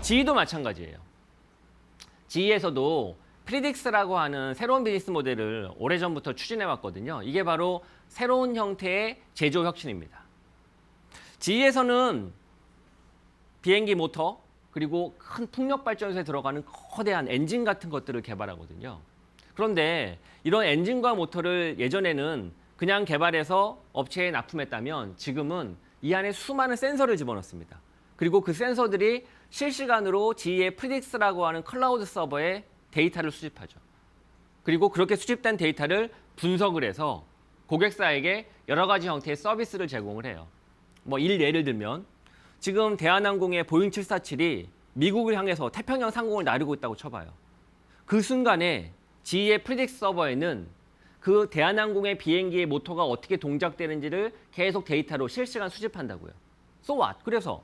GE도 마찬가지예요. GE에서도 프리딕스라고 하는 새로운 비즈니스 모델을 오래전부터 추진해 왔거든요. 이게 바로 새로운 형태의 제조 혁신입니다. GE에서는 비행기 모터 그리고 큰 풍력 발전소에 들어가는 거대한 엔진 같은 것들을 개발하거든요. 그런데 이런 엔진과 모터를 예전에는 그냥 개발해서 업체에 납품했다면 지금은 이 안에 수많은 센서를 집어넣습니다. 그리고 그 센서들이 실시간으로 GE의 프리딕스라고 하는 클라우드 서버에 데이터를 수집하죠. 그리고 그렇게 수집된 데이터를 분석을 해서 고객사에게 여러 가지 형태의 서비스를 제공을 해요. 예를 들면 지금 대한항공의 보잉 747이 미국을 향해서 태평양 상공을 나르고 있다고 쳐봐요. 그 순간에 GE의 프리딕스 서버에는 그 대한항공의 비행기의 모터가 어떻게 동작되는지를 계속 데이터로 실시간 수집한다고요. So what? 그래서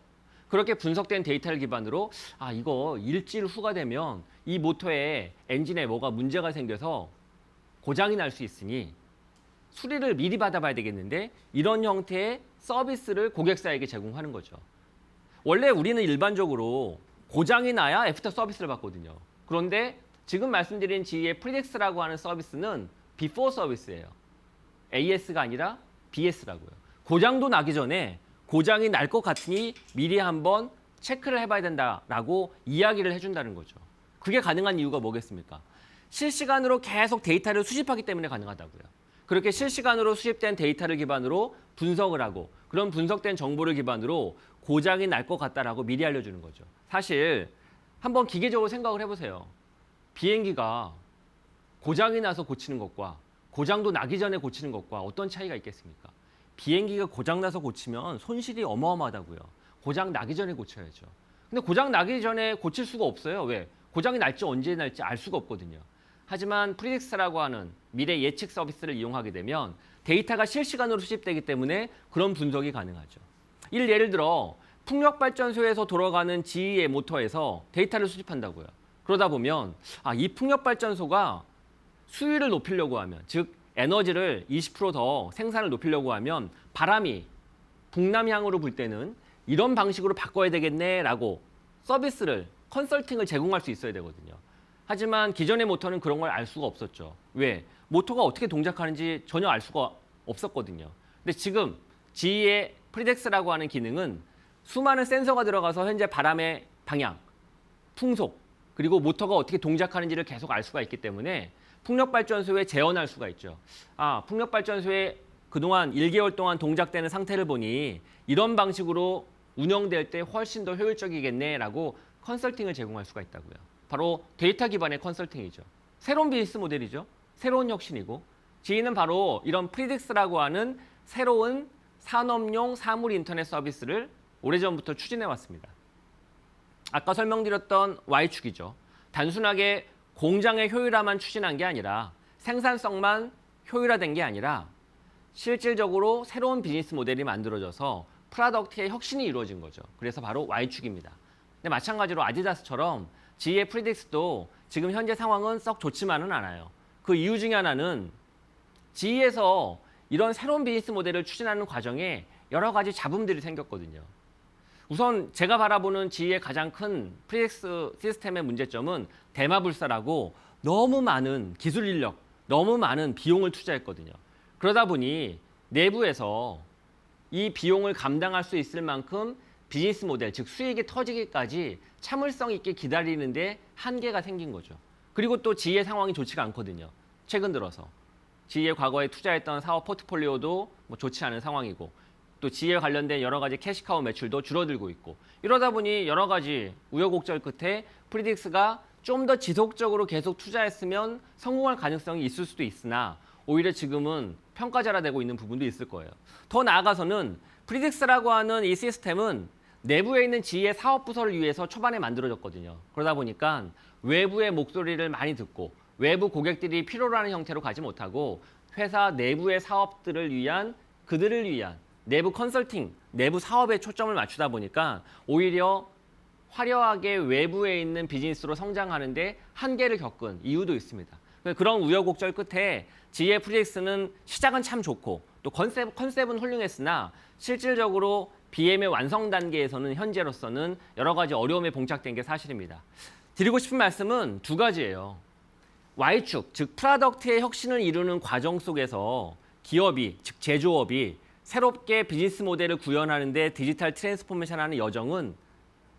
그렇게 분석된 데이터를 기반으로 이거 일주일 후가 되면 이 모터에 엔진에 뭐가 문제가 생겨서 고장이 날 수 있으니 수리를 미리 받아봐야 되겠는데 이런 형태의 서비스를 고객사에게 제공하는 거죠. 원래 우리는 일반적으로 고장이 나야 애프터 서비스를 받거든요. 그런데 지금 말씀드린 GE의 프리딕스라고 하는 서비스는 비포 서비스예요. AS가 아니라 BS라고요. 고장도 나기 전에 고장이 날 것 같으니 미리 한번 체크를 해봐야 된다라고 이야기를 해준다는 거죠. 그게 가능한 이유가 뭐겠습니까? 실시간으로 계속 데이터를 수집하기 때문에 가능하다고요. 그렇게 실시간으로 수집된 데이터를 기반으로 분석을 하고 그런 분석된 정보를 기반으로 고장이 날 것 같다라고 미리 알려주는 거죠. 사실 한번 기계적으로 생각을 해보세요. 비행기가 고장이 나서 고치는 것과 고장도 나기 전에 고치는 것과 어떤 차이가 있겠습니까? 비행기가 고장나서 고치면 손실이 어마어마하다고요. 고장 나기 전에 고쳐야죠. 근데 고장 나기 전에 고칠 수가 없어요. 왜? 고장이 날지 언제 날지 알 수가 없거든요. 하지만 프리딕스라고 하는 미래 예측 서비스를 이용하게 되면 데이터가 실시간으로 수집되기 때문에 그런 분석이 가능하죠. 예를 들어 풍력발전소에서 돌아가는 GE의 모터에서 데이터를 수집한다고요. 그러다 보면 이 풍력발전소가 수율을 높이려고 하면, 즉 에너지를 20% 더 생산을 높이려고 하면 바람이 북남향으로 불 때는 이런 방식으로 바꿔야 되겠네라고 서비스를, 컨설팅을 제공할 수 있어야 되거든요. 하지만 기존의 모터는 그런 걸 알 수가 없었죠. 왜? 모터가 어떻게 동작하는지 전혀 알 수가 없었거든요. 근데 지금 GE의 프리딕스라고 하는 기능은 수많은 센서가 들어가서 현재 바람의 방향, 풍속, 그리고 모터가 어떻게 동작하는지를 계속 알 수가 있기 때문에 풍력발전소에 재현할 수가 있죠. 풍력발전소에 그동안 1개월 동안 동작되는 상태를 보니 이런 방식으로 운영될 때 훨씬 더 효율적이겠네라고 컨설팅을 제공할 수가 있다고요. 바로 데이터 기반의 컨설팅이죠. 새로운 비즈니스 모델이죠. 새로운 혁신이고 GE는 바로 이런 프리딕스라고 하는 새로운 산업용 사물 인터넷 서비스를 오래전부터 추진해 왔습니다. 아까 설명드렸던 Y축이죠. 단순하게 공장의 효율화만 추진한 게 아니라 생산성만 효율화된 게 아니라 실질적으로 새로운 비즈니스 모델이 만들어져서 프로덕트의 혁신이 이루어진 거죠. 그래서 바로 Y축입니다. 근데 마찬가지로 아디다스처럼 GE의 프리딕스도 지금 현재 상황은 썩 좋지만은 않아요. 그 이유 중에 하나는 GE에서 이런 새로운 비즈니스 모델을 추진하는 과정에 여러 가지 잡음들이 생겼거든요. 우선 제가 바라보는 GE의 가장 큰 프리딕스 시스템의 문제점은 대마불사라고 너무 많은 기술 인력, 너무 많은 비용을 투자했거든요. 그러다 보니 내부에서 이 비용을 감당할 수 있을 만큼 비즈니스 모델, 즉 수익이 터지기까지 참을성 있게 기다리는데 한계가 생긴 거죠. 그리고 또 GE의 상황이 좋지가 않거든요. 최근 들어서. GE의 과거에 투자했던 사업 포트폴리오도 좋지 않은 상황이고 또 GE에 관련된 여러 가지 캐시카우 매출도 줄어들고 있고 이러다 보니 여러 가지 우여곡절 끝에 프리딕스가 좀 더 지속적으로 계속 투자했으면 성공할 가능성이 있을 수도 있으나 오히려 지금은 평가절하되고 있는 부분도 있을 거예요. 더 나아가서는 프리딕스라고 하는 이 시스템은 내부에 있는 GE의 사업 부서를 위해서 초반에 만들어졌거든요. 그러다 보니까 외부의 목소리를 많이 듣고 외부 고객들이 필요로 하는 형태로 가지 못하고 회사 내부의 사업들을 위한, 그들을 위한 내부 컨설팅, 내부 사업에 초점을 맞추다 보니까 오히려 화려하게 외부에 있는 비즈니스로 성장하는데 한계를 겪은 이유도 있습니다. 그런 우여곡절 끝에 GE의 프리딕스는 시작은 참 좋고 또 컨셉은 훌륭했으나 실질적으로 BM의 완성 단계에서는 현재로서는 여러 가지 어려움에 봉착된 게 사실입니다. 드리고 싶은 말씀은 두 가지예요. Y축, 즉 프로덕트의 혁신을 이루는 과정 속에서 기업이, 즉 제조업이 새롭게 비즈니스 모델을 구현하는 데 디지털 트랜스포메이션하는 여정은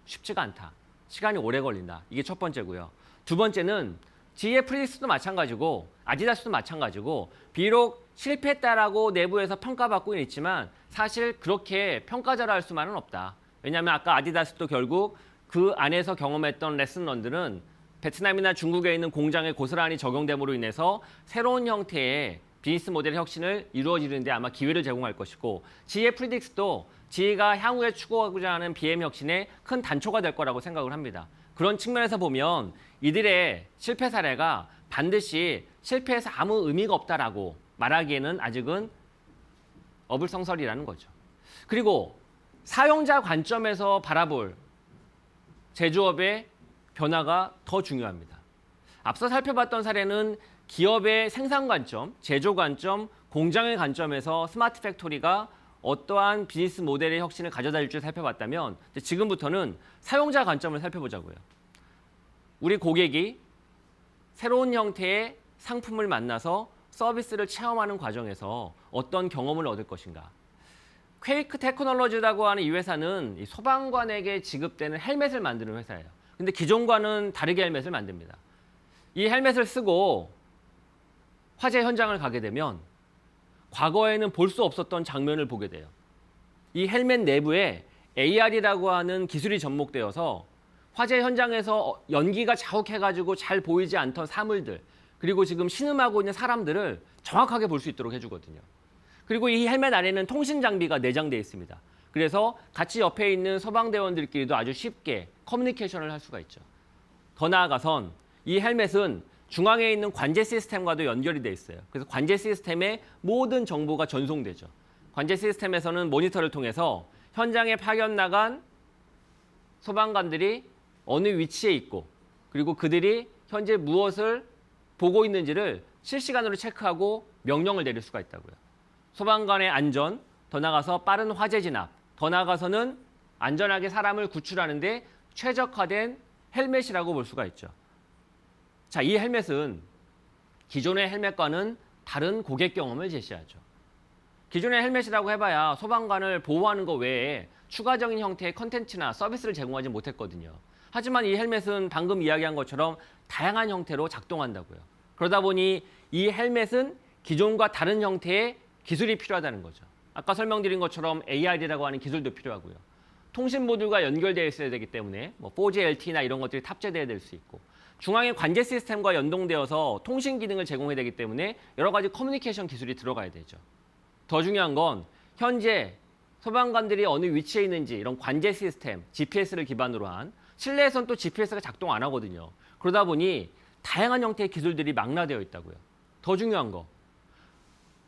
쉽지가 않다. 시간이 오래 걸린다. 이게 첫 번째고요. 두 번째는 GE 프리딕스도 마찬가지고 아디다스도 마찬가지고 비록 실패했다라고 내부에서 평가받고는 있지만 사실 그렇게 평가절하할 수만은 없다. 왜냐하면 아까 아디다스도 결국 그 안에서 경험했던 레슨런들은 베트남이나 중국에 있는 공장에 고스란히 적용됨으로 인해서 새로운 형태의 비즈니스 모델 혁신을 이루어지는 데 아마 기회를 제공할 것이고 GE 프리딕스도 GE가 향후에 추구하고자 하는 BM 혁신의 큰 단초가 될 거라고 생각을 합니다. 그런 측면에서 보면 이들의 실패 사례가 반드시 실패해서 아무 의미가 없다라고 말하기에는 아직은 어불성설이라는 거죠. 그리고 사용자 관점에서 바라볼 제조업의 변화가 더 중요합니다. 앞서 살펴봤던 사례는 기업의 생산 관점, 제조 관점, 공장의 관점에서 스마트 팩토리가 어떠한 비즈니스 모델의 혁신을 가져다 줄지 살펴봤다면 지금부터는 사용자 관점을 살펴보자고요. 우리 고객이 새로운 형태의 상품을 만나서 서비스를 체험하는 과정에서 어떤 경험을 얻을 것인가. 퀘이크 테크놀로지라고 하는 이 회사는 이 소방관에게 지급되는 헬멧을 만드는 회사예요. 근데 기존과는 다르게 헬멧을 만듭니다. 이 헬멧을 쓰고 화재 현장을 가게 되면 과거에는 볼 수 없었던 장면을 보게 돼요. 이 헬멧 내부에 AR이라고 하는 기술이 접목되어서 화재 현장에서 연기가 자욱해가지고 잘 보이지 않던 사물들 그리고 지금 신음하고 있는 사람들을 정확하게 볼 수 있도록 해주거든요. 그리고 이 헬멧 안에는 통신 장비가 내장되어 있습니다. 그래서 같이 옆에 있는 소방대원들끼리도 아주 쉽게 커뮤니케이션을 할 수가 있죠. 더 나아가선 이 헬멧은 중앙에 있는 관제 시스템과도 연결이 돼 있어요. 그래서 관제 시스템의 모든 정보가 전송되죠. 관제 시스템에서는 모니터를 통해서 현장에 파견 나간 소방관들이 어느 위치에 있고 그리고 그들이 현재 무엇을 보고 있는지를 실시간으로 체크하고 명령을 내릴 수가 있다고요. 소방관의 안전, 더 나아가서 빠른 화재 진압, 더 나아가서는 안전하게 사람을 구출하는 데 최적화된 헬멧이라고 볼 수가 있죠. 자, 이 헬멧은 기존의 헬멧과는 다른 고객 경험을 제시하죠. 기존의 헬멧이라고 해봐야 소방관을 보호하는 것 외에 추가적인 형태의 컨텐츠나 서비스를 제공하지 못했거든요. 하지만 이 헬멧은 방금 이야기한 것처럼 다양한 형태로 작동한다고요. 그러다 보니 이 헬멧은 기존과 다른 형태의 기술이 필요하다는 거죠. 아까 설명드린 것처럼 AR이라고 하는 기술도 필요하고요. 통신 모듈과 연결되어 있어야 되기 때문에 4G LTE나 이런 것들이 탑재되어야 될 수 있고 중앙의 관제 시스템과 연동되어서 통신 기능을 제공해야 되기 때문에 여러 가지 커뮤니케이션 기술이 들어가야 되죠. 더 중요한 건 현재 소방관들이 어느 위치에 있는지 이런 관제 시스템, GPS를 기반으로 한 실내에선 또 GPS가 작동 안 하거든요. 그러다 보니 다양한 형태의 기술들이 망라되어 있다고요. 더 중요한 거,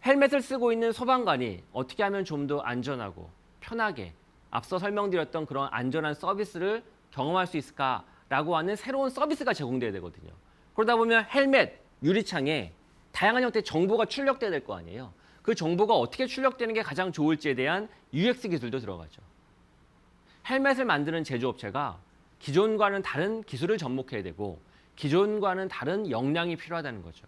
헬멧을 쓰고 있는 소방관이 어떻게 하면 좀 더 안전하고 편하게 앞서 설명드렸던 그런 안전한 서비스를 경험할 수 있을까라고 하는 새로운 서비스가 제공돼야 되거든요. 그러다 보면 헬멧, 유리창에 다양한 형태의 정보가 출력돼야 될 거 아니에요. 그 정보가 어떻게 출력되는 게 가장 좋을지에 대한 UX 기술도 들어가죠. 헬멧을 만드는 제조업체가 기존과는 다른 기술을 접목해야 되고 기존과는 다른 역량이 필요하다는 거죠.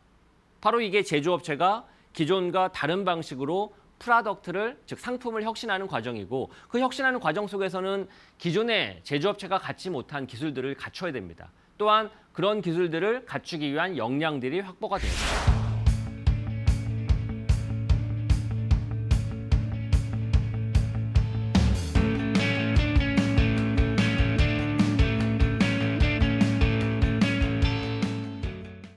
바로 이게 제조업체가 기존과 다른 방식으로 프로덕트를, 즉 상품을 혁신하는 과정이고 그 혁신하는 과정 속에서는 기존의 제조업체가 갖지 못한 기술들을 갖춰야 됩니다. 또한 그런 기술들을 갖추기 위한 역량들이 확보가 됩니다.